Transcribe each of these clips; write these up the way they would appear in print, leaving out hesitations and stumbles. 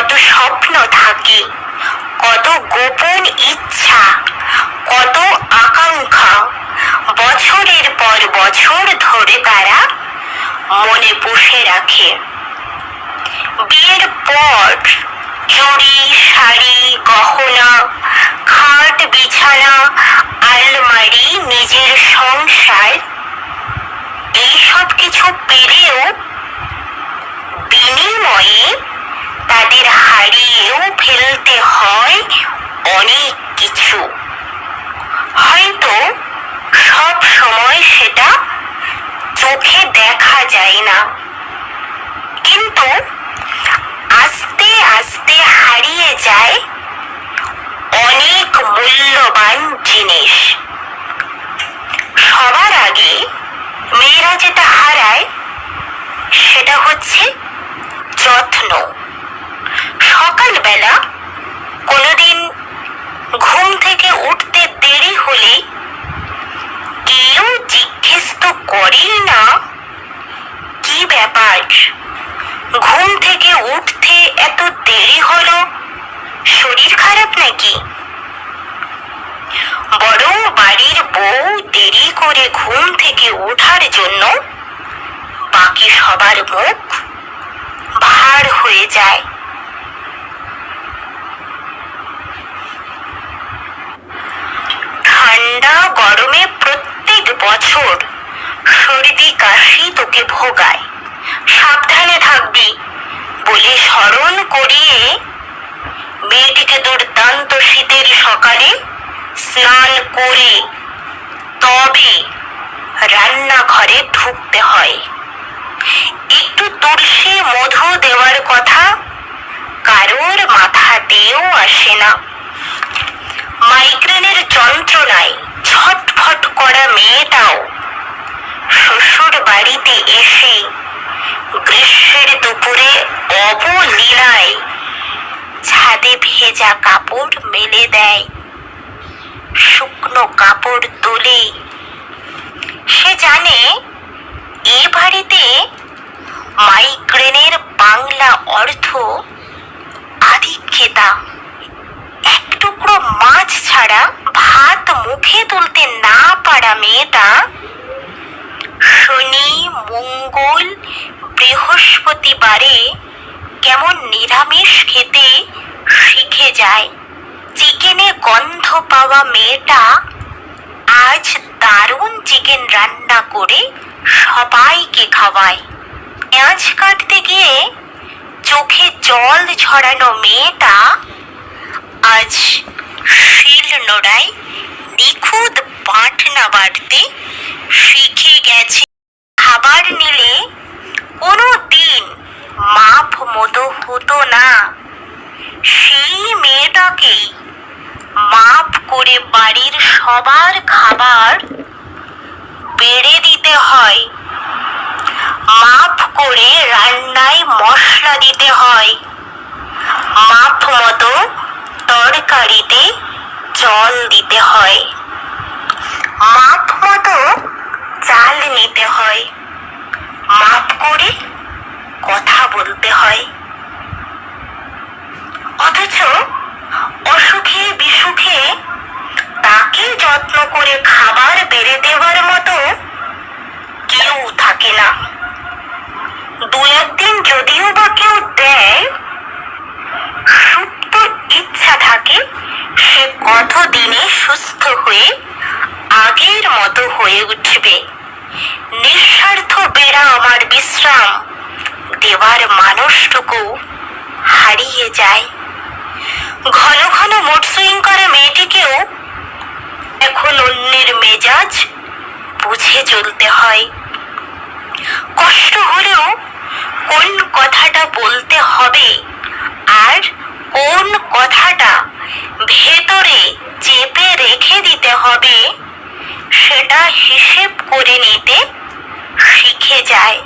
কত স্বপ্ন থাকে, কত গোপন ইচ্ছা, কত আকাঙ্ক্ষা বছরের পর বছর ধরে তারা মনে পুষে রাখে। বিয়ের পর চুড়ি, শাড়ি, গহনা, খাট, বিছানা, আলমারি, নিজের সংসার, এইসব কিছু পেলেও বিনিময়ে তাদের হারিয়েও ফেলতে হয় অনেক কিছু। হয়তো সব সময় সেটা চোখে দেখা যায় না, কিন্তু আস্তে আস্তে হারিয়ে যায় অনেক মূল্যবান জিনিস। সবার আগে মেয়েরা যেটা হারায় সেটা হচ্ছে যত্ন। সকালবেলা কোনোদিন ঘুম থেকে উঠতে দেরি হলে কেউ জিজ্ঞেস তো করেই না, কি ব্যাপার, ঘুম থেকে উঠতে এত দেরি হলো, শরীর খারাপ নাকি? বরং বাড়ির বউ দেরি করে ঘুম থেকে ওঠার জন্য বাকি সবার মুখ ভার হয়ে যায়। ঠান্ডা গরমে প্রত্যেক বছর সর্দি কাশি তোকে ভোগায়, সাবধানে থাকবি বলে স্মরণ করিয়ে মেয়েটিকে দুর্দান্ত শীতের সকালে স্নান করে তবে রান্নাঘরে ঢুকতে হয়। একটু তুলসী মধু দেওয়ার কথা কারোর মাথাতেও আসে না। মাইগ্রেনের যন্ত্রণায় ছটফট করা মেয়েটাও শ্বশুর বাড়িতে এসে গ্রীষ্মের দুপুরে অবলীলায় ছাদে ভেজা কাপড় মেলে দেয়, শুকনো কাপড় তোলে। সে জানে এ বাড়িতে মাইগ্রেনের বাংলা অর্থ আধিক্যতা। এক টুকরো মাছ ছাড়া ভাত মুখে তুলতে না পারা মেয়েটা শনি, মঙ্গল, বৃহস্পতিবারে কেমন নিরামিষ খেতে শিখে যায়। চিকেনে গন্ধ পাওয়া মেয়েটা আজ দারুণ চিকেন রান্না করে সবাইকে খাওয়ায়। পেঁয়াজ কাটতে গিয়ে চোখে জল ঝরানো মেয়েটা আজ শিল নোড়ায় নিখুঁত বাটনা বাটতে শিখে গেছে। খাবার নিলে কোনো দিন মাপ মতো হতো না, সেই মেয়েটাকেই মাপ করে বাড়ির সবার খাবার বেড়ে দিতে হয়, মাপ করে রান্নায় মশলা দিতে হয়, মাপ মতো তরকারিতে জল দিতে হয়, মাপ মতো চাল নিতে হয়, মাপ করে কথা বলতে হয়। অথচ অসুখে বিসুখে তাকে যত্ন করে খাবার বেড়ে দেওয়ার মতো কেউ থাকে না। দু একদিন যদিও বা কেউ দেয়, সুপ্ত ইচ্ছা থাকে সে কতদিনে সুস্থ হয়ে আগের মতো হয়ে উঠবে। নিঃস্বার্থ বেড়া আমার বিশ্রাম দেওয়ার মানুষটুকু হারিয়ে যায়। ঘন ঘন মুড সুইং করে মেয়েটিকেও এখন অন্যের মেজাজ বুঝে চলতে হয়। কষ্ট হলেও কোন কথাটা বলতে হবে আর কোন কথাটা ভেতরে চেপে রেখে দিতে হবে সেটা হিসেব করে নিতে শিখে যায়।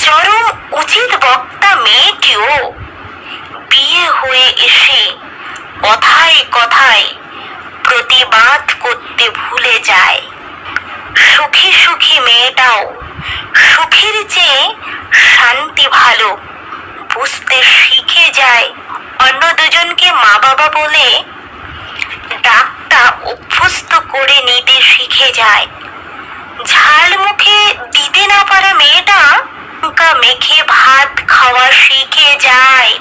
চরম উচিত বক্তা মেয়েটিও বিয়ে হয়ে এসে কথায় কথায় প্রতিবাদ করতে ভুলে যায়। সুখী সুখী মেয়েটাও সুখের চেয়ে শান্তি ভালো বুঝতে শিখে যায়। অন্য দুজনকে মা বাবা বলে ডাকটা অভ্যস্ত করে নিতে শিখে যায়। ঝাল মুখে দিতে না পারা মেয়েটা লঙ্কা মেখে ভাত খাওয়া শিখে যায়।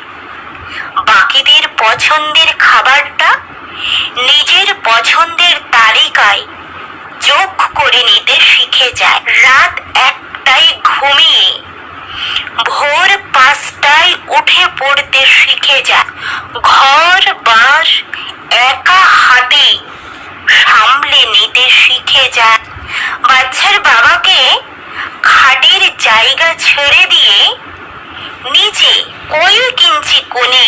বাকিদের পছন্দের খাবারটা নিজের পছন্দের তালিকায় যোগ করে নিতে শিখে যায়। রাত 1টায় ঘুমিয়ে ভোর 5টায় উঠে পড়তে শিখে যায়। ঘর বাস একা হাতে সামলে নিতে শিখে যায়। বাচ্চার বাবাকে খাটের জায়গা ছেড়ে দিয়ে নিজে কয়েক ইঞ্চি কোণে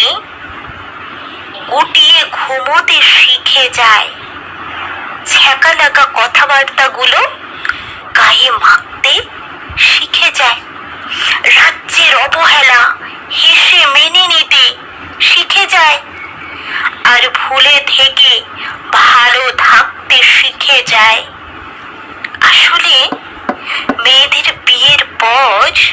গুটিয়ে ঘুমোতে শিখে যায়। ছ্যাঁকা লাগা কথাবার্তাগুলো গায়ে মাখতে শিখে যায়। রাজ্যের অবহেলা হেসে মেনে নিতে শিখে যায়। আর ভুলে থেকে ভালো থাকতে শিখে যায়। আসলে মেয়েদের বিয়ের বয়স